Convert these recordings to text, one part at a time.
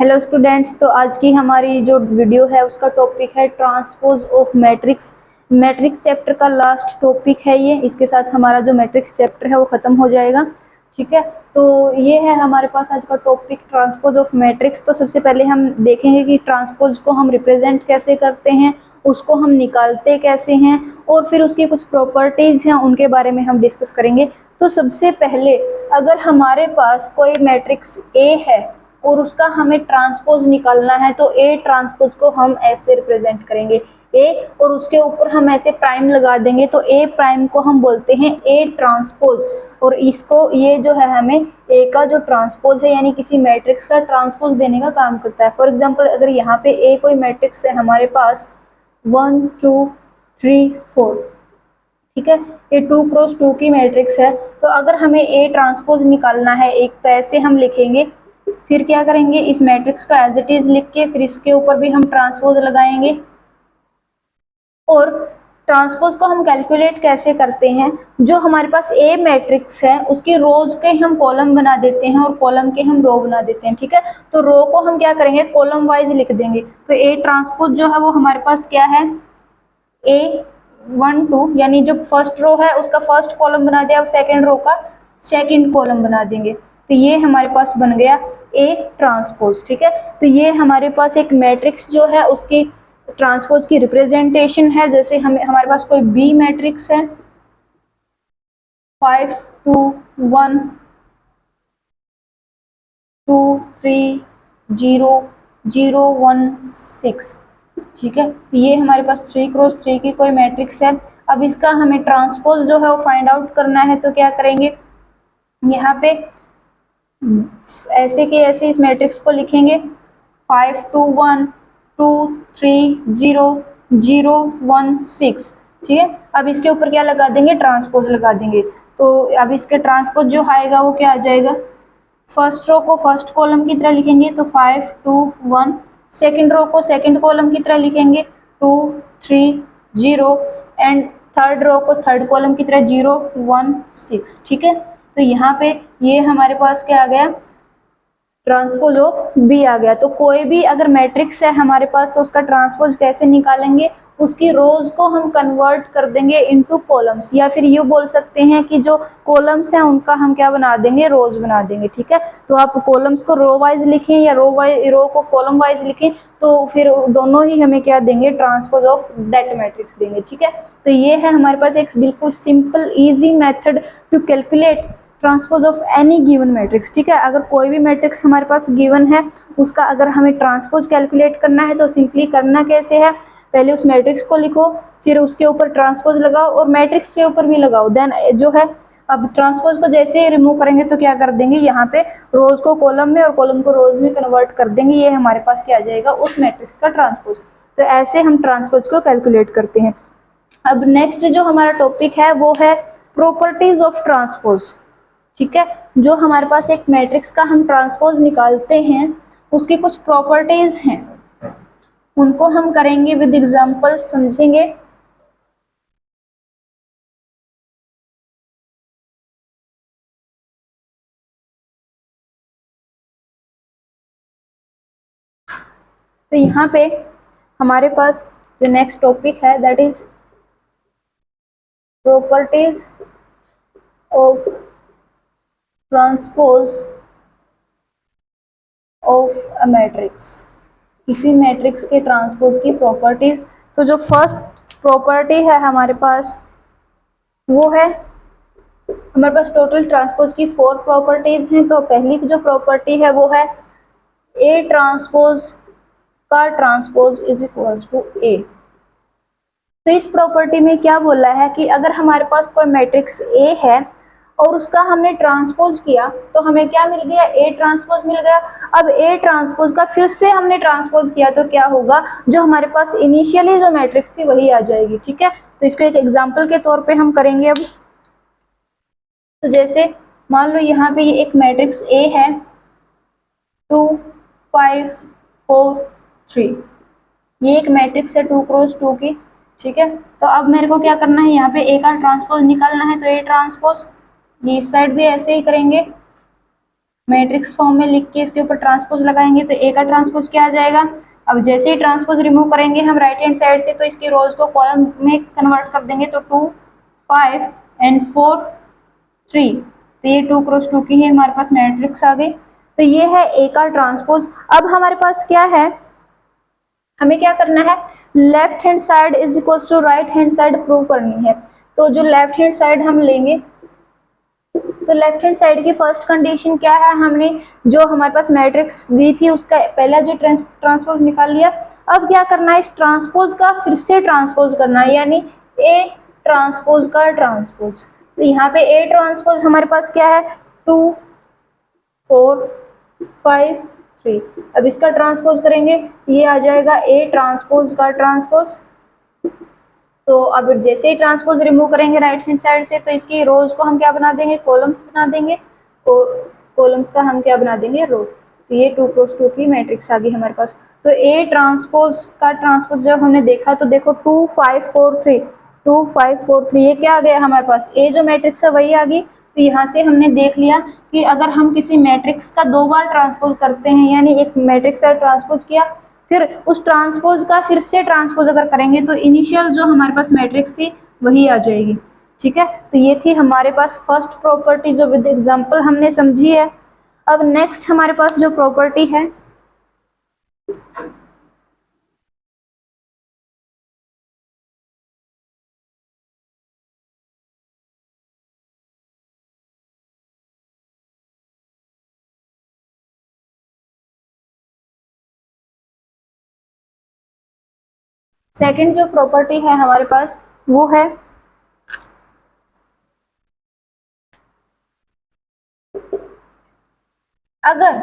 Hello students, तो आज की हमारी जो वीडियो है उसका टॉपिक है transpose of matrix. Matrix chapter का लास्ट टॉपिक है ये। इसके साथ हमारा जो मैट्रिक्स चैप्टर है वो ख़त्म हो जाएगा। ठीक है, तो ये है हमारे पास आज का टॉपिक ट्रांसपोज ऑफ मैट्रिक्स। तो सबसे पहले हम देखेंगे कि ट्रांसपोज को हम रिप्रेजेंट कैसे करते हैं, उसको हम निकालते कैसे हैं, और फिर उसकी कुछ प्रॉपर्टीज़ हैं उनके बारे में हम डिस्कस करेंगे। तो सबसे पहले अगर हमारे पास कोई मैट्रिक्स ए है और उसका हमें ट्रांसपोज निकालना है तो ए ट्रांसपोज को हम ऐसे रिप्रेजेंट करेंगे ए, और उसके ऊपर हम ऐसे प्राइम लगा देंगे तो ए प्राइम को हम बोलते हैं ए ट्रांसपोज। और इसको ये जो है हमें ए का जो ट्रांसपोज है यानी किसी मैट्रिक्स का ट्रांसपोज देने का काम करता है। फॉर एग्जांपल अगर यहाँ पे ए कोई मैट्रिक्स है हमारे पास 1 2 3 4, ठीक है, ये 2 क्रॉस 2 की मैट्रिक्स है। तो अगर हमें ए ट्रांसपोज निकालना है एक, तो ऐसे हम लिखेंगे, फिर क्या करेंगे, इस मैट्रिक्स को एज इट इज लिख के फिर इसके ऊपर भी हम ट्रांसपोज लगाएंगे। और ट्रांसपोज को हम कैलकुलेट कैसे करते हैं, जो हमारे पास ए मैट्रिक्स है उसकी रोज के हम कॉलम बना देते हैं और कॉलम के हम रो बना देते हैं। ठीक है, तो रो को हम क्या करेंगे, कॉलम वाइज लिख देंगे। तो ए ट्रांसपोज जो है वो हमारे पास क्या है, ए 1 2, यानी जो फर्स्ट रो है उसका फर्स्ट कॉलम बना दिया, अब सेकेंड रो का सेकेंड कॉलम बना देंगे। तो ये हमारे पास बन गया ए ट्रांसपोज। ठीक है, तो ये हमारे पास एक मैट्रिक्स जो है उसकी ट्रांसपोज की रिप्रेजेंटेशन है। जैसे हमारे पास कोई बी मैट्रिक्स है 5 2 1 2 3 0 0 1 6। ठीक है, तो ये हमारे पास 3 क्रॉस 3 की कोई मैट्रिक्स है। अब इसका हमें ट्रांसपोज जो है वो फाइंड आउट करना है, तो क्या करेंगे, यहाँ पे ऐसे के ऐसे इस मैट्रिक्स को लिखेंगे 5 2 1 2 3 0 0 1 6। ठीक है, अब इसके ऊपर क्या लगा देंगे, ट्रांसपोज लगा देंगे। तो अब इसके ट्रांसपोज जो आएगा वो क्या आ जाएगा, फर्स्ट रो को फर्स्ट कॉलम की तरह लिखेंगे तो 5 2 1, सेकेंड रो को सेकेंड कॉलम की तरह लिखेंगे 2 3 0, एंड थर्ड रो को थर्ड कॉलम की तरह 0 1 6। ठीक है, तो यहाँ पे ये हमारे पास क्या आ गया, ट्रांसपोज ऑफ बी आ गया। तो कोई भी अगर मैट्रिक्स है हमारे पास तो उसका ट्रांसपोज कैसे निकालेंगे, उसकी रोज को हम कन्वर्ट कर देंगे इनटू कॉलम्स, या फिर ये बोल सकते हैं कि जो कॉलम्स हैं उनका हम क्या बना देंगे, रोज बना देंगे। ठीक है, तो आप कॉलम्स को रो वाइज लिखें या रो को कॉलम वाइज लिखें, तो फिर दोनों ही हमें क्या देंगे, ट्रांसपोज ऑफ दैट मैट्रिक्स देंगे। ठीक है, तो ये है हमारे पास एक बिल्कुल simple easy method to calculate transpose of any given matrix. ठीक है, अगर कोई भी मैट्रिक्स हमारे पास गिवन है उसका अगर हमें ट्रांसपोज कैलकुलेट करना है तो सिंपली करना कैसे है, पहले उस मैट्रिक्स को लिखो, फिर उसके ऊपर ट्रांसपोज लगाओ और मैट्रिक्स के ऊपर भी लगाओ, देन जो है अब ट्रांसपोज को जैसे ही रिमूव करेंगे तो क्या कर देंगे, यहाँ पे रोज को कॉलम में और कॉलम को रोज में कन्वर्ट कर देंगे। ये हमारे पास क्या आ जाएगा, उस मैट्रिक्स का ट्रांसपोज। तो ऐसे हम ट्रांसपोज को कैलकुलेट करते हैं। अब नेक्स्ट जो हमारा टॉपिक है वो है प्रॉपर्टीज ऑफ ट्रांसपोज। ठीक है, जो हमारे पास एक मैट्रिक्स का हम ट्रांसपोज निकालते हैं उसकी कुछ प्रॉपर्टीज हैं, उनको हम करेंगे विद एग्जांपल, समझेंगे। तो यहाँ पे हमारे पास जो नेक्स्ट टॉपिक है that is properties of transpose of a matrix, किसी मैट्रिक्स के ट्रांसपोज की प्रॉपर्टीज। तो जो फर्स्ट प्रॉपर्टी है हमारे पास वो है, हमारे पास टोटल ट्रांसपोज की 4 प्रॉपर्टीज हैं। तो पहली जो प्रॉपर्टी है वो है ए ट्रांसपोज का ट्रांसपोज इज इक्वल्स टू ए। तो इस प्रॉपर्टी में क्या बोला है कि अगर हमारे पास कोई मैट्रिक्स ए है और उसका हमने ट्रांसपोज किया तो हमें क्या मिल गया, ए ट्रांसपोज मिल गया। अब ए ट्रांसपोज का फिर से हमने ट्रांसपोज किया तो क्या होगा, जो हमारे पास इनिशियली जो मैट्रिक्स थी वही आ जाएगी। ठीक है, तो इसको एक एग्जांपल के तौर पे हम करेंगे। अब तो जैसे मान लो यहाँ पे ये एक मैट्रिक्स ए है 2 5 4 3, ये एक मैट्रिक्स है 2 क्रॉस 2 की। ठीक है, तो अब मेरे को क्या करना है, यहाँ पे ए का ट्रांसपोज निकालना है। तो ए ट्रांसपोज ये इस साइड भी ऐसे ही करेंगे, मैट्रिक्स फॉर्म में लिख के इसके ऊपर ट्रांसपोज लगाएंगे तो ए का ट्रांसपोज क्या आ जाएगा। अब जैसे ही ट्रांसपोज रिमूव करेंगे हम राइट हैंड साइड से तो इसकी रोज को कॉलम में कन्वर्ट कर देंगे, तो 2 5 एंड 4 3, तो ये 2 क्रॉस 2 की है हमारे पास मैट्रिक्स आ गई। तो ये है ए का ट्रांसपोज। अब हमारे पास क्या है, हमें क्या करना है, left hand side is equal to right hand side prove करनी है। तो जो लेफ्ट हैंड साइड हम लेंगे, तो लेफ्ट हैंड साइड की फर्स्ट कंडीशन क्या है, हमने जो हमारे पास मैट्रिक्स दी थी उसका पहला जो ट्रांसपोज निकाल लिया। अब क्या करना है, इस ट्रांसपोज का फिर से ट्रांसपोज करना है, यानी ए ट्रांसपोज का ट्रांसपोज। तो यहाँ पे ए ट्रांसपोज हमारे पास क्या है, 2 4 5 3। अब इसका ट्रांसपोज करेंगे, ये आ जाएगा ए ट्रांसपोज का ट्रांसपोज। तो अब जैसे ही ट्रांसपोज रिमूव करेंगे राइट हैंड साइड से तो इसकी रोज को हम क्या बना देंगे, कॉलम्स बना देंगे, और कॉलम्स का हम क्या बना देंगे, रो। तो ये 2 क्रॉस 2 की मैट्रिक्स आ गई हमारे पास। तो ए ट्रांसपोज का ट्रांसपोज जब हमने देखा तो देखो 2 5 4 3, 2 5 4 3, ये क्या आ गया हमारे पास, ए जो मैट्रिक्स है वही आ गई। तो यहाँ से हमने देख लिया कि अगर हम किसी मैट्रिक्स का 2 बार ट्रांसपोज करते हैं, यानी एक मैट्रिक्स का ट्रांसपोज किया फिर उस ट्रांसपोज का फिर से ट्रांसपोज अगर करेंगे तो इनिशियल जो हमारे पास मैट्रिक्स थी वही आ जाएगी। ठीक है, तो ये थी हमारे पास फर्स्ट प्रॉपर्टी जो विद एग्जांपल हमने समझी है। अब नेक्स्ट हमारे पास जो प्रॉपर्टी है, सेकंड जो प्रॉपर्टी है हमारे पास वो है अगर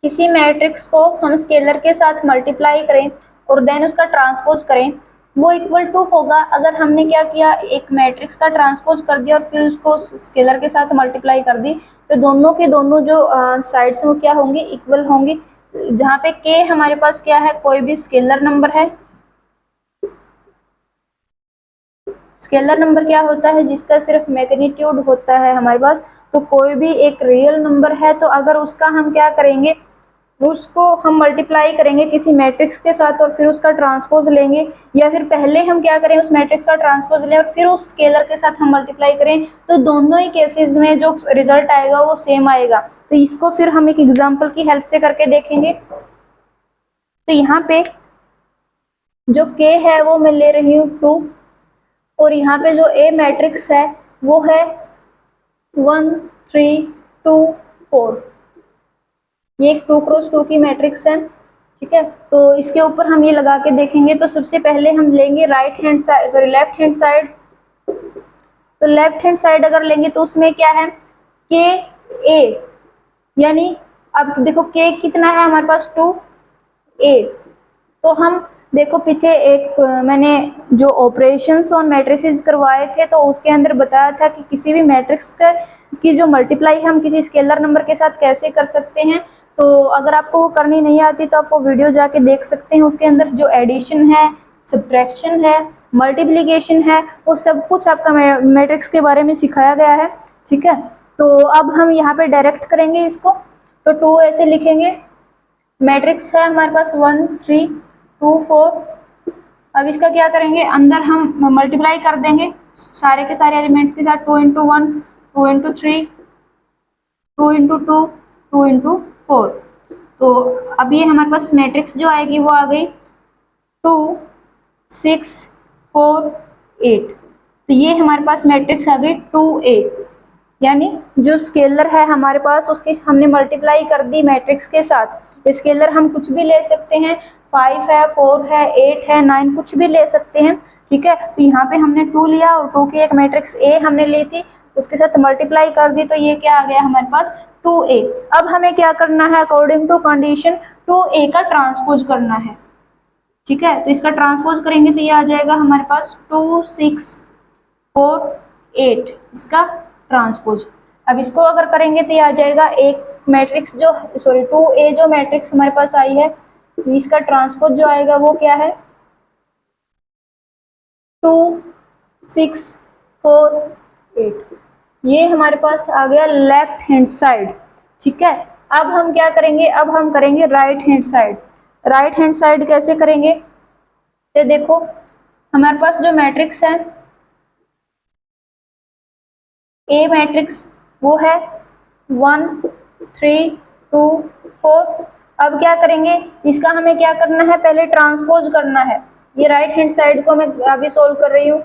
किसी मैट्रिक्स को हम स्केलर के साथ मल्टीप्लाई करें और देन उसका ट्रांसपोज करें, वो इक्वल टू होगा, अगर हमने क्या किया, एक मैट्रिक्स का ट्रांसपोज कर दिया और फिर उसको स्केलर के साथ मल्टीप्लाई कर दी, तो दोनों के दोनों जो साइड्स हैं वो क्या होंगी, इक्वल होंगी। जहाँ पे के हमारे पास क्या है, कोई भी स्केलर नंबर है। स्केलर नंबर क्या होता है, जिसका सिर्फ मैग्नीट्यूड होता है हमारे पास। तो कोई भी एक रियल नंबर है तो अगर उसका हम क्या करेंगे, उसको हम मल्टीप्लाई करेंगे किसी मैट्रिक्स के साथ और फिर उसका ट्रांसपोज लेंगे, या फिर पहले हम क्या करें, उस मैट्रिक्स का ट्रांसपोज लें और फिर उस स्केलर के साथ हम मल्टीप्लाई करें, तो दोनों ही केसेस में जो रिजल्ट आएगा वो सेम आएगा। तो इसको फिर हम एक एग्जाम्पल की हेल्प से करके देखेंगे। तो यहाँ पे जो के है वो मैं ले रही हूँ 2, और यहाँ पे जो ए मैट्रिक्स है वो है 1 3 2 4। ये एक 2 क्रॉस 2 की मैट्रिक्स है। ठीक है, तो इसके ऊपर हम ये लगा के देखेंगे। तो सबसे पहले हम लेंगे right hand side, sorry left hand side. तो लेफ्ट हैंड साइड अगर लेंगे तो उसमें क्या है, के ए, यानी अब देखो के कितना है हमारे पास, 2 ए। तो हम देखो पीछे एक मैंने जो ऑपरेशंस ऑन मैट्रिसेस करवाए थे तो उसके अंदर बताया था कि किसी भी मैट्रिक्स की जो मल्टीप्लाई हम किसी स्केलर नंबर के साथ कैसे कर सकते हैं। तो अगर आपको वो करनी नहीं आती तो आप वो वीडियो जाके देख सकते हैं। उसके अंदर जो एडिशन है, सब्ट्रैक्शन है, मल्टीप्लिकेशन है, वो सब कुछ आपका मैट्रिक्स के बारे में सिखाया गया है। ठीक है, तो अब हम यहाँ पे डायरेक्ट करेंगे इसको। तो 2 ऐसे लिखेंगे, मैट्रिक्स है हमारे पास 1 3 2 4। अब इसका क्या करेंगे, अंदर हम मल्टीप्लाई कर देंगे सारे के सारे एलिमेंट्स के साथ, 2 इंटू 1 2 इंटू 3 2 इंटू 2 2 इंटू 4। तो अब ये हमारे पास मैट्रिक्स जो आएगी वो आ गई 2 6 4 8। तो ये हमारे पास मैट्रिक्स आ गई 2 8, यानी जो स्केलर है हमारे पास उसकी हमने मल्टीप्लाई कर दी मैट्रिक्स के साथ। स्केलर हम कुछ भी ले सकते हैं, 5 है 4 है 8 है 9, कुछ भी ले सकते हैं। ठीक है, तो यहाँ पे हमने 2 लिया और 2 की एक मैट्रिक्स ए हमने ली थी, उसके साथ मल्टीप्लाई कर दी, तो ये क्या आ गया हमारे पास 2a। अब हमें क्या करना है, अकॉर्डिंग टू कंडीशन 2a का ट्रांसपोज करना है। ठीक है, तो इसका ट्रांसपोज करेंगे तो ये आ जाएगा हमारे पास 2 6 4 8, इसका ट्रांसपोज। अब इसको अगर करेंगे तो ये आ जाएगा एक मैट्रिक्स जो, सॉरी 2a जो मैट्रिक्स हमारे पास आई है, इसका ट्रांसपोज जो आएगा वो क्या है, 2 6 4 8। ये हमारे पास आ गया लेफ्ट हैंड साइड। ठीक है। अब हम क्या करेंगे, अब हम करेंगे right hand side. Right hand side कैसे करेंगे, तो देखो हमारे पास जो मैट्रिक्स है ए मैट्रिक्स वो है 1 3 2 4। अब क्या करेंगे, इसका हमें क्या करना है, पहले ट्रांसपोज करना है। ये राइट हैंड साइड को मैं अभी सोल्व कर रही हूँ।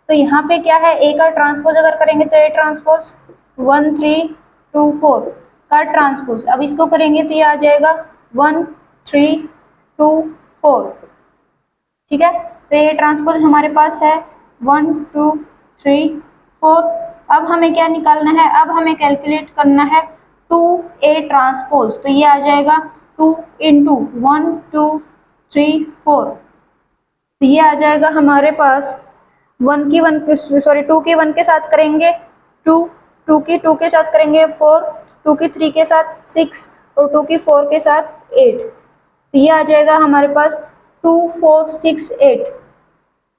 तो यहाँ पे क्या है, ए का ट्रांसपोज अगर करेंगे तो ए ट्रांसपोज 1 3 2 4 का ट्रांसपोज। अब इसको करेंगे तो ये आ जाएगा 1 3 2 4। ठीक है, तो ये ट्रांसपोज हमारे पास है 1 2 3 4। अब हमें क्या निकालना है, अब हमें कैलकुलेट करना है 2A ट्रांसपोज। तो ये आ जाएगा 2 इंटू 1 2 3 4। तो ये आ जाएगा हमारे पास 1 की 1 सॉरी 2 की 1 के साथ करेंगे 2, 2 की 2 के साथ करेंगे 4, 2 की 3 के साथ 6 और 2 की 4 के साथ 8। तो ये आ जाएगा हमारे पास 2 4 6 8,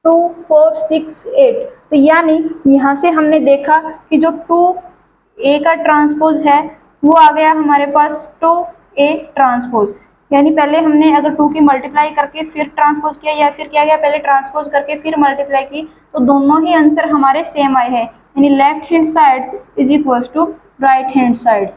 2 4 6 8। तो यानी यहाँ से हमने देखा कि जो 2A का ट्रांसपोज है वो आ गया हमारे पास 2A ट्रांसपोज। यानी पहले हमने अगर 2 की मल्टीप्लाई करके फिर ट्रांसपोज किया या फिर क्या गया, पहले ट्रांसपोज करके फिर मल्टीप्लाई की, तो दोनों ही आंसर हमारे सेम आए हैं। यानी left hand side is equal to right hand side.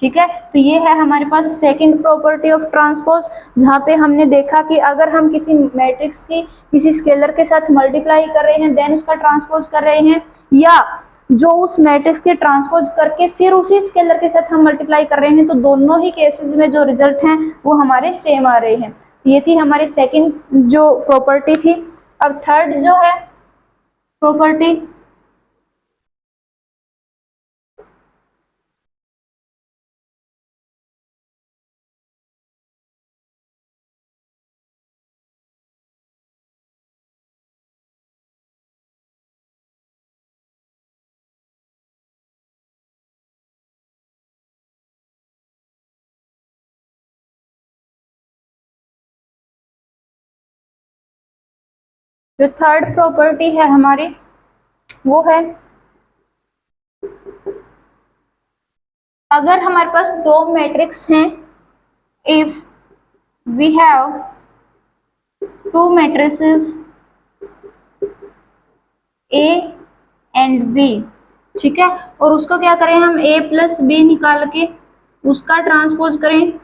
ठीक है, तो ये है हमारे पास सेकंड प्रॉपर्टी ऑफ ट्रांसपोज, जहाँ पे हमने देखा कि अगर हम किसी मैट्रिक्स की किसी स्केलर के साथ मल्टीप्लाई कर रहे हैं देन उसका ट्रांसपोज कर रहे हैं, या जो उस मैट्रिक्स के ट्रांसपोज करके फिर उसी स्केलर के साथ हम मल्टीप्लाई कर रहे हैं, तो दोनों ही केसेस में जो रिजल्ट हैं वो हमारे सेम आ रहे हैं। ये थी हमारी सेकेंड जो प्रॉपर्टी थी। अब थर्ड जो है प्रॉपर्टी, जो थर्ड प्रॉपर्टी है हमारी वो है, अगर हमारे पास दो मैट्रिक्स हैं, if we have two matrices A and B, ठीक है, और उसको क्या करें हम ए प्लस बी निकाल के उसका ट्रांसपोज करें,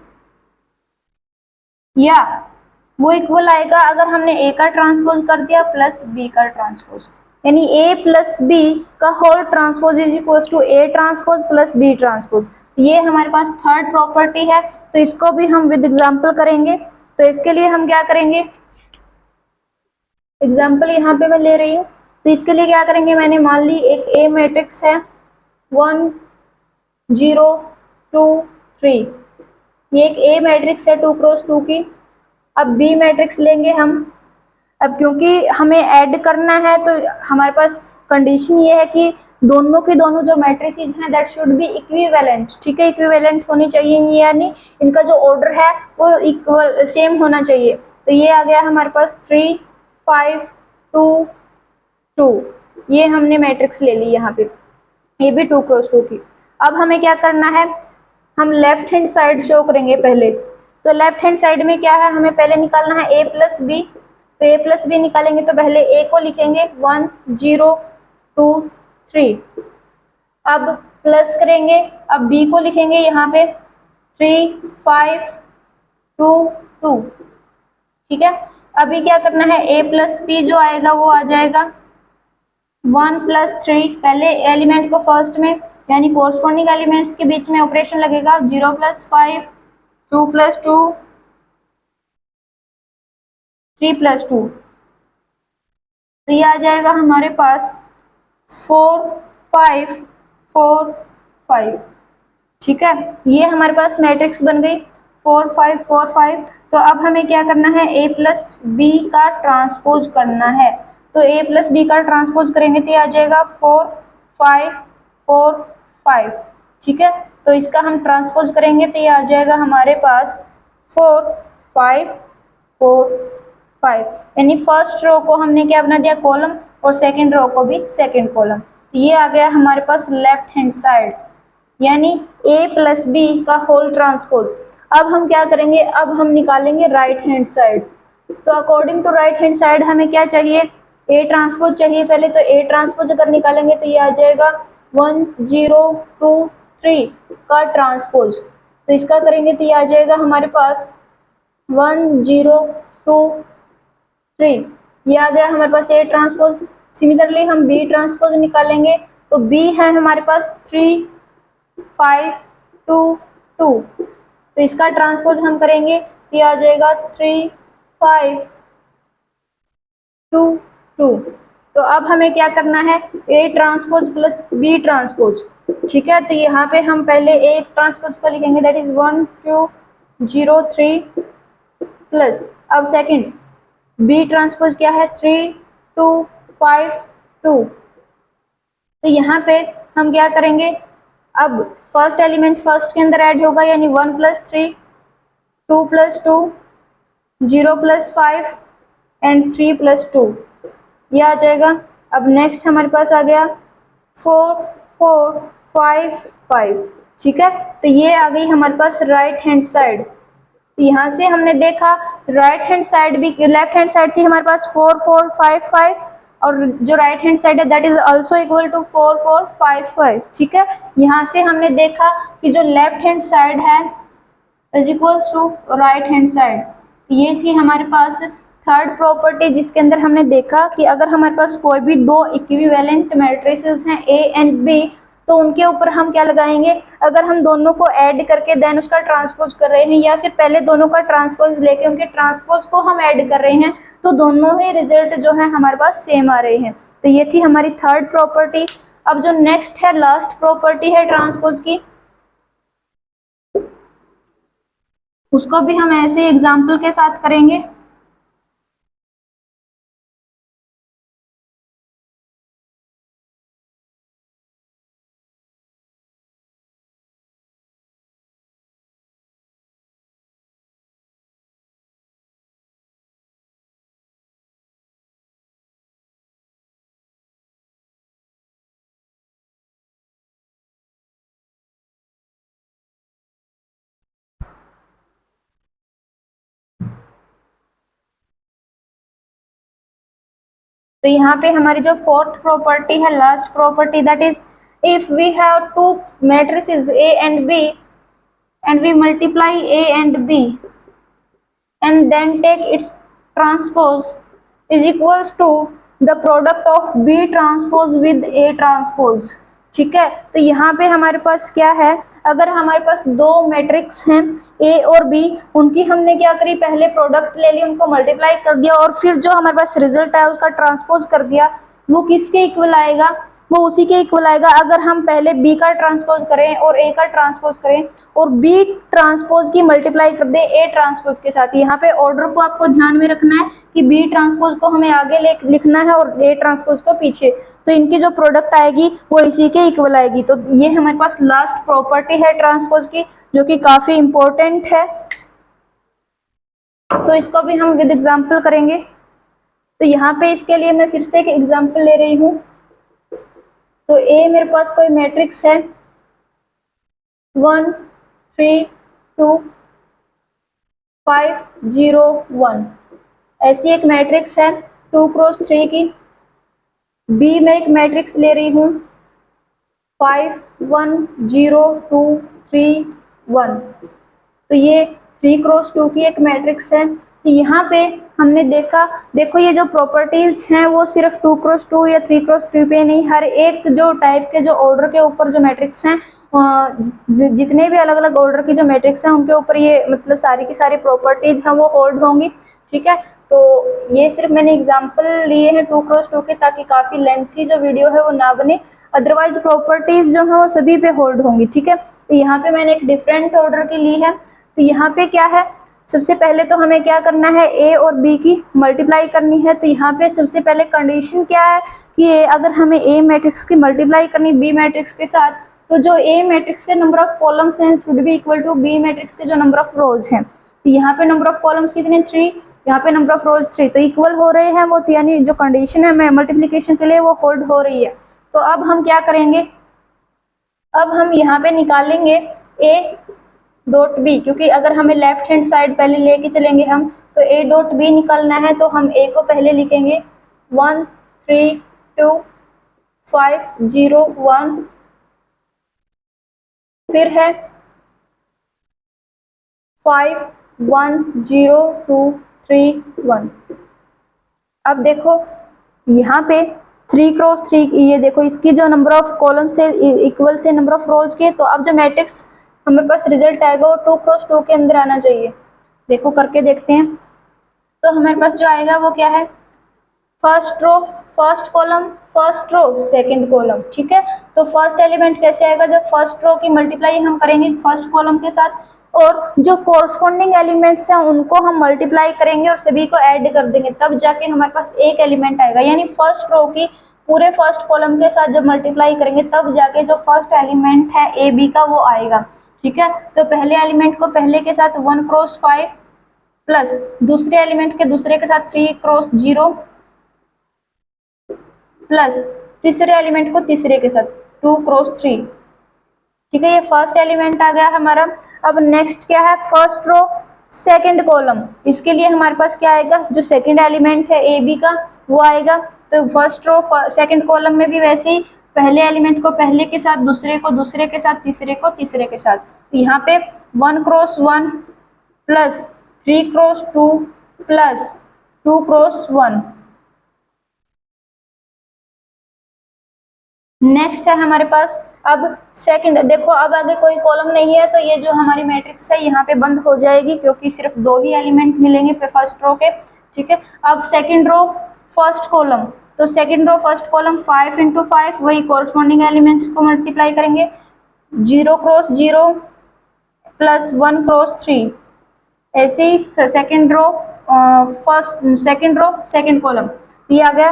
या वो इक्वल आएगा अगर हमने ए का ट्रांसपोज कर दिया प्लस बी का ट्रांसपोज। यानी ए प्लस बी का whole transpose is equal to A transpose plus B transpose. ये हमारे पास थर्ड प्रॉपर्टी है, तो इसको भी हम विद एग्जांपल करेंगे। तो इसके लिए हम क्या करेंगे, एग्जांपल यहाँ पे मैं ले रही हूँ। तो इसके लिए क्या करेंगे, मैंने मान ली एक ए मैट्रिक्स है 1 0 2 3, ये एक ए मैट्रिक्स है 2 क्रॉस 2 की। अब बी मैट्रिक्स लेंगे हम। अब क्योंकि हमें ऐड करना है तो हमारे पास कंडीशन ये है कि दोनों के दोनों जो मैट्रिसेस हैं दैट शुड बी इक्विवेलेंट। ठीक है, इक्विवेलेंट होनी चाहिए, यानी इनका जो ऑर्डर है वो इक्वल सेम होना चाहिए। तो ये आ गया हमारे पास 3 5 2 2, ये हमने मैट्रिक्स ले ली यहाँ पे, ये भी 2 क्रॉस 2 की। अब हमें क्या करना है, हम लेफ्ट हैंड साइड शो करेंगे पहले। तो लेफ्ट हैंड साइड में क्या है, हमें पहले निकालना है ए प्लस बी। तो ए प्लस बी निकालेंगे तो पहले ए को लिखेंगे 1 0 2 3, अब प्लस करेंगे, अब बी को लिखेंगे यहाँ पे 3 5 2 2। ठीक है, अभी क्या करना है, ए प्लस बी जो आएगा वो आ जाएगा 1 प्लस 3, पहले एलिमेंट को फर्स्ट में यानी कोरस्पॉन्डिंग एलिमेंट्स के बीच में ऑपरेशन लगेगा, 0 प्लस 5 2 प्लस 2 3 प्लस 2। तो ये आ जाएगा हमारे पास 4 5 4 5। ठीक है, ये हमारे पास मैट्रिक्स बन गई 4 5 4 5। तो अब हमें क्या करना है, ए प्लस बी का ट्रांसपोज करना है। तो ए प्लस बी का ट्रांसपोज करेंगे तो ये आ जाएगा 4 5 4 5। ठीक है, तो इसका हम ट्रांसपोज करेंगे तो ये आ जाएगा हमारे पास 4 5 4 5। यानी फर्स्ट रो को हमने क्या बना दिया, कॉलम, और सेकंड रो को भी सेकंड कॉलम। ये आ गया हमारे पास लेफ्ट हैंड साइड। यानी ए प्लस बी का होल ट्रांसपोज। अब हम क्या करेंगे, अब हम निकालेंगे राइट हैंड साइड। तो according to right hand side हमें क्या चाहिए, ए ट्रांसपोज चाहिए पहले। तो ए ट्रांसपोज अगर निकालेंगे तो ये आ जाएगा 1 0 2 3 का ट्रांसपोज। तो इसका करेंगे तो ये आ जाएगा हमारे पास 1 0 2 3, ये आ गया हमारे पास ए ट्रांसपोज। सिमिलरली हम बी ट्रांसपोज निकालेंगे तो बी है हमारे पास 3 5 2 2। तो इसका ट्रांसपोज हम करेंगे तो आ जाएगा 3 5 2 2। तो अब हमें क्या करना है, A transpose plus B transpose. ठीक है, तो यहाँ पे हम पहले ए ट्रांसपोज को लिखेंगे, दैट इज 1 2 0 3 प्लस, अब सेकंड बी ट्रांसपोज क्या है 3 2 5 2। तो यहाँ पे हम क्या करेंगे, अब फर्स्ट एलिमेंट फर्स्ट के अंदर ऐड होगा, यानी 1 plus 3 2 plus 2 0 plus 5 and 3 plus 2, ये आ जाएगा। अब नेक्स्ट हमारे पास आ गया 4 4 5 5। ठीक है, तो ये आ गई हमारे पास राइट हैंड साइड। तो यहाँ से हमने देखा राइट हैंड साइड भी, लेफ्ट हैंड साइड थी हमारे पास 4 4 5 5, और जो राइट हैंड साइड है that is also equal to 4 4 5 5। ठीक है, यहाँ से हमने देखा कि जो लेफ्ट हैंड साइड है is equals to right hand side. ये थी हमारे पास थर्ड प्रॉपर्टी, जिसके अंदर हमने देखा कि अगर हमारे पास कोई भी दो इक्विवेलेंट मैट्रिसेस हैं ए एंड बी, तो उनके ऊपर हम क्या लगाएंगे, अगर हम दोनों को ऐड करके देन उसका ट्रांसपोज कर रहे हैं, या फिर पहले दोनों का ट्रांसपोज लेके उनके ट्रांसपोज को हम ऐड कर रहे हैं, तो दोनों ही रिजल्ट जो है हमारे पास सेम आ रहे हैं। तो ये थी हमारी थर्ड प्रॉपर्टी। अब जो नेक्स्ट है लास्ट प्रॉपर्टी है ट्रांसपोज की, उसको भी हम ऐसे एग्जाम्पल के साथ करेंगे। तो यहाँ पे हमारी जो फोर्थ प्रॉपर्टी है, last property, that is if we have two matrices A and B and we multiply A and B and then take its transpose is equals to the product of B transpose with A transpose। ठीक है, तो यहाँ पे हमारे पास क्या है, अगर हमारे पास दो मैट्रिक्स हैं ए और बी, उनकी हमने क्या करी, पहले प्रोडक्ट ले ली, उनको मल्टीप्लाई कर दिया, और फिर जो हमारे पास रिजल्ट आया उसका ट्रांसपोज कर दिया, वो किसके इक्वल आएगा, वो उसी के इक्वल आएगा। अगर हम पहले बी का ट्रांसपोज करें और ए का ट्रांसपोज करें और बी ट्रांसपोज की मल्टीप्लाई कर दें ए ट्रांसपोज के साथ, यहाँ पे ऑर्डर को आपको ध्यान में रखना है कि बी ट्रांसपोज को हमें आगे लिखना है और ए ट्रांसपोज को पीछे, तो इनकी जो प्रोडक्ट आएगी वो इसी के इक्वल आएगी। तो ये हमारे पास लास्ट प्रॉपर्टी है ट्रांसपोज की, जो कि काफी इंपॉर्टेंट है। तो इसको भी हम विद एग्जाम्पल करेंगे। तो यहाँ पे इसके लिए मैं फिर से एक एग्जाम्पल ले रही हूँ। तो ए मेरे पास कोई मैट्रिक्स है 1 3 2 5 0 1, ऐसी एक मैट्रिक्स है 2 क्रॉस 3 की। बी में एक मैट्रिक्स ले रही हूँ 5 1 0 2 3 1, तो ये 3 क्रॉस 2 की एक मैट्रिक्स है। तो यहाँ पे हमने देखा, देखो ये जो प्रॉपर्टीज हैं वो सिर्फ 2 क्रॉस 2 या 3 क्रॉस 3 पे नहीं, हर एक जो टाइप के जो ऑर्डर के ऊपर जो मैट्रिक्स हैं, जितने भी अलग अलग ऑर्डर की जो मैट्रिक्स हैं उनके ऊपर ये मतलब सारी की सारी प्रॉपर्टीज हैं वो होल्ड होंगी। ठीक है, तो ये सिर्फ मैंने एग्जाम्पल लिए हैं 2 क्रॉस 2 के, ताकि काफ़ी लेंथी जो वीडियो है वो ना बने, अदरवाइज प्रॉपर्टीज जो है वो सभी पे होल्ड होंगी। ठीक है, तो यहाँ पे मैंने एक डिफरेंट ऑर्डर की ली है। तो यहाँ पे क्या है, सबसे पहले तो हमें क्या करना है, ए और बी की मल्टीप्लाई करनी है। तो यहाँ पे सबसे पहले कंडीशन क्या है कि अगर हमें ए मैट्रिक्स की मल्टीप्लाई करनी बी मैट्रिक्स के साथ, तो जो ए मैट्रिक्स के नंबर ऑफ कॉलम्स हैं would be equal to B matrix के जो नंबर ऑफ रोज हैं। तो यहाँ पे नंबर ऑफ कॉलम्स कितने 3, यहाँ पे नंबर ऑफ रोज 3, तो इक्वल हो रहे हैं वो, तो यानी जो कंडीशन है मैं मल्टीप्लीकेशन के लिए वो होल्ड हो रही है। तो अब हम क्या करेंगे, अब हम यहाँ पे निकालेंगे ए डॉट बी, क्योंकि अगर हमें लेफ्ट हैंड साइड पहले लेके चलेंगे हम, तो ए डॉट बी निकालना है, तो हम ए को पहले लिखेंगे 1 3 2 5 0 1, फिर है 5 1 0 2 3 1। अब देखो यहाँ पे 3 क्रॉस 3, ये देखो इसकी जो नंबर ऑफ कॉलम्स थे इक्वल थे नंबर ऑफ रोज के, तो अब जो मैट्रिक्स हमें पास रिजल्ट आएगा वो 2 क्रॉस 2 के अंदर आना चाहिए। देखो करके देखते हैं। तो हमारे पास जो आएगा वो क्या है, first row first column first row second column, ठीक है। तो फर्स्ट एलिमेंट कैसे आएगा, जब फर्स्ट रो की मल्टीप्लाई हम करेंगे फर्स्ट कॉलम के साथ, और जो कोरस्पॉन्डिंग एलिमेंट्स हैं उनको हम मल्टीप्लाई करेंगे और सभी को ऐड कर देंगे, तब जाके हमारे पास एक एलिमेंट आएगा। यानी फर्स्ट रो की पूरे फर्स्ट कॉलम के साथ जब मल्टीप्लाई करेंगे तब जाके जो फर्स्ट एलिमेंट है ए बी का वो आएगा, ठीक है। तो पहले एलिमेंट को पहले के साथ 1 क्रॉस 5 प्लस दूसरे एलिमेंट के दूसरे के साथ 3 क्रॉस 0 प्लस तीसरे एलिमेंट को तीसरे के साथ 2 क्रॉस 3, ठीक है। ये फर्स्ट एलिमेंट आ गया हमारा। अब नेक्स्ट क्या है, फर्स्ट रो सेकंड कॉलम, इसके लिए हमारे पास क्या आएगा, जो सेकंड एलिमेंट है ए बी का वो आएगा। तो फर्स्ट रो सेकंड कॉलम में भी वैसे ही पहले एलिमेंट को पहले के साथ, दूसरे को दूसरे के साथ, तीसरे को तीसरे के साथ। तो यहाँ पे 1 cross 1 plus 3 cross 2 plus 2 cross 1। Next है हमारे पास अब सेकंड, देखो अब आगे कोई कॉलम नहीं है, तो ये जो हमारी मैट्रिक्स है यहाँ पे बंद हो जाएगी, क्योंकि सिर्फ 2 ही एलिमेंट मिलेंगे फर्स्ट रो के, ठीक है। अब सेकंड रो फर्स्ट कॉलम, तो second row first column 5 into 5, वही कॉरस्पॉन्डिंग एलिमेंट्स को मल्टीप्लाई करेंगे, 0 क्रॉस 0 प्लस 1 क्रॉस 3। ऐसे ही second row first second row second column, ये आ गया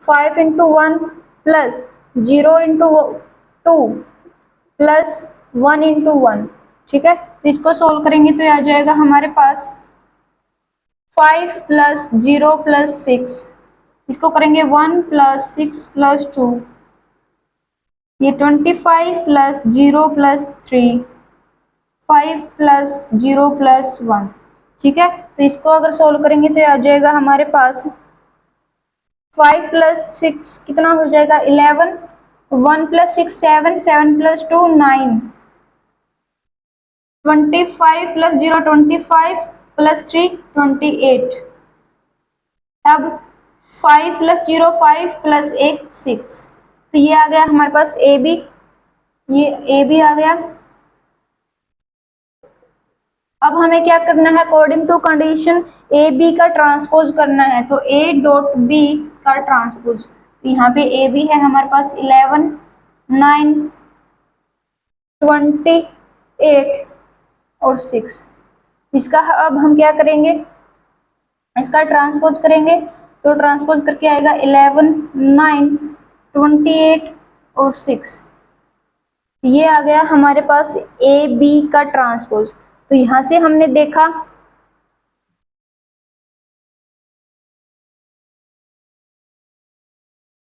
5 into 1 plus 0 into 2 plus 1 into 1, ठीक है। तो इसको सोल्व करेंगे तो आ जाएगा हमारे पास 5 प्लस 0 प्लस 6, इसको करेंगे 1 प्लस 6 प्लस 2, ये 25 प्लस 0 प्लस 3, 5 प्लस 0 प्लस 1, ठीक है। तो इसको अगर सोल्व करेंगे तो आ जाएगा हमारे पास 5 प्लस 6 कितना हो जाएगा 11, 1 प्लस 6 7, 7 प्लस 2 9, 25 प्लस 0 25 प्लस 3 28। अब 5 प्लस 0 5 प्लस 1 6, तो ये आ गया हमारे पास ए बी, ये ए बी आ गया। अब हमें क्या करना है, according to condition A B का ट्रांसपोज करना है, तो ए डॉट बी का ट्रांसपोज, तो यहाँ पे ए बी है हमारे पास 11 9 28 और 6। इसका अब हम क्या करेंगे, इसका ट्रांसपोज करेंगे, तो ट्रांसपोज करके आएगा 11 9 28 और 6, ये आ गया हमारे पास ए बी का ट्रांसपोज। तो यहां से हमने देखा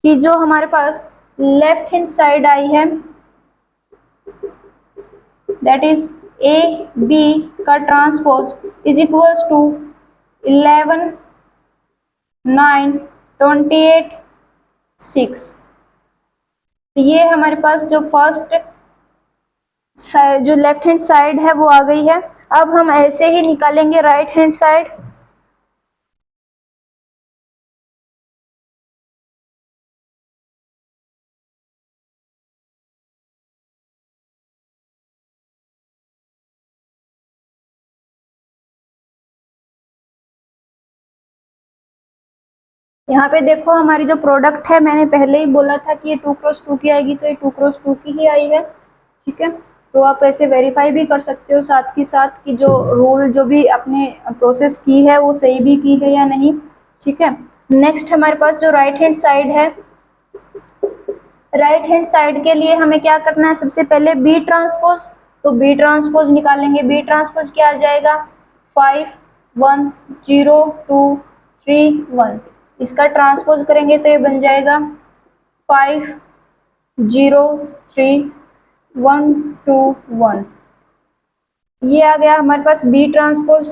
कि जो हमारे पास लेफ्ट हैंड साइड आई है दैट इज ए बी का ट्रांसपोज इज इक्वल्स टू 11 9 28 6। ये हमारे पास जो फर्स्ट जो लेफ्ट हैंड साइड है वो आ गई है। अब हम ऐसे ही निकालेंगे राइट हैंड साइड, यहाँ पे देखो हमारी जो प्रोडक्ट है, मैंने पहले ही बोला था कि ये 2 क्रॉस 2 की आएगी, तो ये 2 क्रॉस 2 की ही आई है, ठीक है। तो आप ऐसे वेरीफाई भी कर सकते हो साथ ही साथ कि जो रूल जो भी आपने प्रोसेस की है वो सही भी की है या नहीं, ठीक है। नेक्स्ट हमारे पास जो राइट हैंड साइड है, राइट हैंड साइड के लिए हमें क्या करना है, सबसे पहले बी ट्रांसपोज, तो बी ट्रांसपोज निकालेंगे। बी ट्रांसपोज क्या आ जाएगा 5 1 0 2 3 1, इसका ट्रांसपोज करेंगे तो ये बन जाएगा 5 0 3 1 2 1, ये आ गया हमारे पास बी ट्रांसपोज।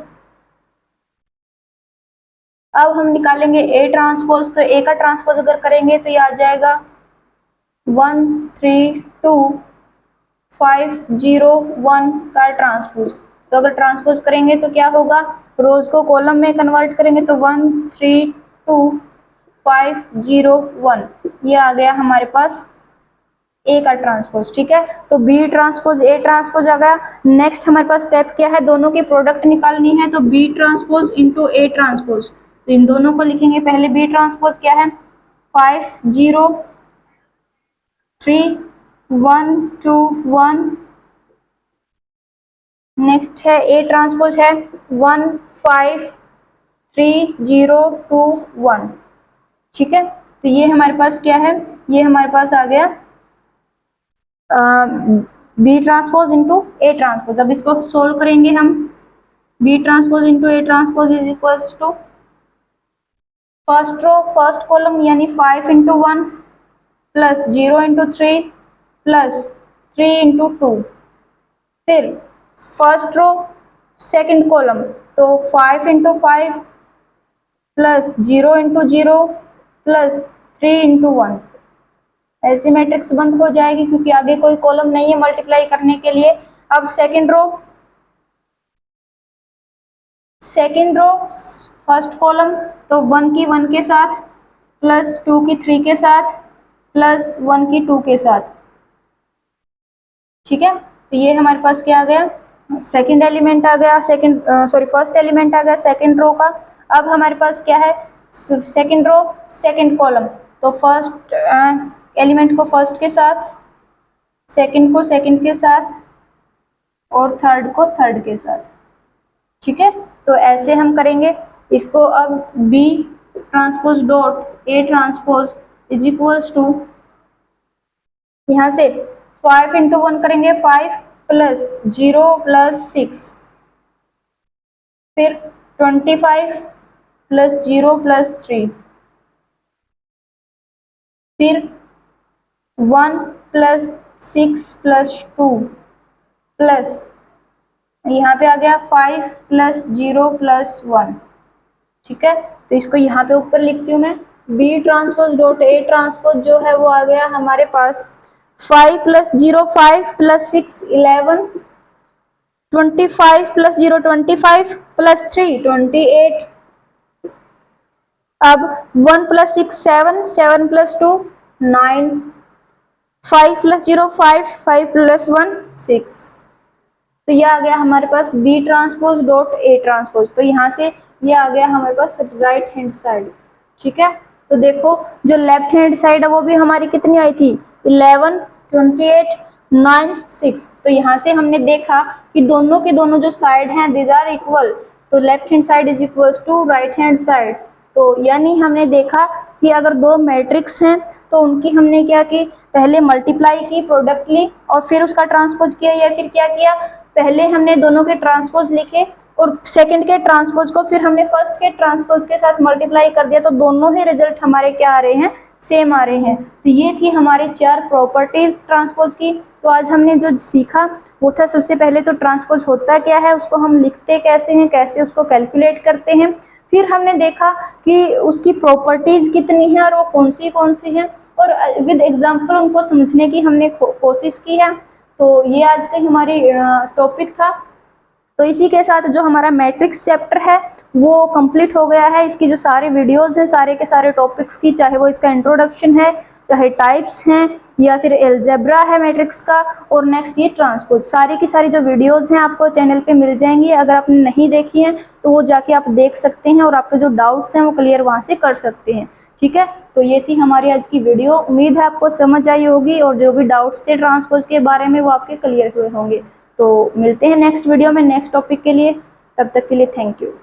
अब हम निकालेंगे ए ट्रांसपोज, तो ए का ट्रांसपोज अगर करेंगे तो ये आ जाएगा 1 3 2 5 0 1 का ट्रांसपोज। तो अगर ट्रांसपोज करेंगे तो क्या होगा, रोज को कॉलम में कन्वर्ट करेंगे तो 1 3 2 5 0 1, ये आ गया हमारे पास ए का ट्रांसपोज। ठीक है, तो बी ट्रांसपोज ए ट्रांसपोज आ गया। नेक्स्ट हमारे पास स्टेप क्या है, दोनों की प्रोडक्ट निकालनी है, तो B transpose into A transpose. तो इन दोनों को लिखेंगे, पहले बी ट्रांसपोज क्या है, 5 0 3 1 2 1। नेक्स्ट है ए ट्रांसपोज है 1 5 3 0 2 1। ठीक है, तो ये हमारे पास क्या है, ये हमारे पास आ गया B transpose into A transpose. अब इसको सोल्व करेंगे हम, B transpose into A transpose is equals to first row first column यानी 5 into 1 plus 0 into 3 plus 3 into 2, फिर फर्स्ट रो सेकंड कॉलम, तो 5 into 5 plus 0 into 0 plus 3 into 1। ऐसी matrix बंद हो जाएगी क्योंकि आगे कोई कॉलम नहीं है मल्टीप्लाई करने के लिए। अब सेकंड रो फर्स्ट कॉलम, तो 1 की 1 के साथ प्लस 2 की 3 के साथ प्लस 1 की 2 के साथ। ठीक है, तो ये हमारे पास क्या आ गया, सेकंड एलिमेंट आ गया, फर्स्ट एलिमेंट आ गया सेकंड रो का। अब हमारे पास क्या है, सेकंड रो सेकंड कॉलम, तो फर्स्ट एलिमेंट को फर्स्ट के साथ, सेकंड को सेकंड के साथ और थर्ड को थर्ड के साथ। ठीक है, तो ऐसे हम करेंगे इसको। अब B transpose dot A transpose is equals to, यहाँ से 5 इंटू 1 करेंगे 5 प्लस 0 प्लस 6, फिर 25 प्लस 0 प्लस 3, फिर 1 प्लस 6 प्लस 2 प्लस यहाँ पे आ गया 5 प्लस 0 प्लस 1। ठीक है, तो इसको यहाँ पे ऊपर लिखती हूँ मैं, B transpose dot A transpose जो है वो आ गया हमारे पास 5 प्लस 0 5 प्लस 6 11, 25 प्लस 0 25 प्लस 3 28। अब 1 प्लस 6 7 7 प्लस 2 9, 5 प्लस 0 5 5 प्लस 1 6। तो ये आ गया हमारे पास B transpose dot A transpose. तो यहाँ से ये आ गया हमारे पास राइट हैंड साइड। ठीक है, तो देखो जो लेफ्ट हैंड साइड है वो भी हमारी कितनी आई थी, 11 28 9 6। तो यहाँ से हमने देखा कि दोनों के दोनों जो साइड हैं दीज आर इक्वल, तो left hand side is equals to right hand side. तो यानी हमने देखा कि अगर दो मैट्रिक्स हैं तो उनकी हमने क्या की, पहले मल्टीप्लाई की, प्रोडक्ट ली और फिर उसका ट्रांसपोज किया, या फिर क्या किया, पहले हमने दोनों के ट्रांसपोज लिखे और सेकंड के ट्रांसपोज को फिर हमने फर्स्ट के ट्रांसपोज के साथ मल्टीप्लाई कर दिया, तो दोनों ही रिजल्ट हमारे क्या आ रहे हैं, सेम आ रहे हैं। तो ये थी हमारी 4 प्रॉपर्टीज ट्रांसपोज की। तो आज हमने जो सीखा वो था, सबसे पहले तो ट्रांसपोज होता क्या है, उसको हम लिखते कैसे हैं, कैसे उसको कैलकुलेट करते हैं। फिर हमने देखा कि उसकी प्रॉपर्टीज कितनी हैं और वो कौन सी हैं, और विद एग्जाम्पल उनको समझने की हमने कोशिश की है। तो ये आज का हमारी टॉपिक था। तो इसी के साथ जो हमारा मैट्रिक्स चैप्टर है वो कंप्लीट हो गया है। इसकी जो सारे वीडियोस हैं सारे के सारे टॉपिक्स की, चाहे वो इसका इंट्रोडक्शन है, चाहे टाइप्स हैं, या फिर एलजेब्रा है मैट्रिक्स का, और नेक्स्ट ये ट्रांसपोज, सारी की सारी जो वीडियोस हैं आपको चैनल पे मिल जाएंगी। अगर आपने नहीं देखी हैं तो वो जाके आप देख सकते हैं और आपके जो डाउट्स हैं वो क्लियर वहाँ से कर सकते हैं। ठीक है, तो ये थी हमारी आज की वीडियो। उम्मीद है आपको समझ आई होगी और जो भी डाउट्स थे ट्रांसपोज के बारे में वो आपके क्लियर हुए होंगे। तो मिलते हैं नेक्स्ट वीडियो में नेक्स्ट टॉपिक के लिए, तब तक के लिए थैंक यू।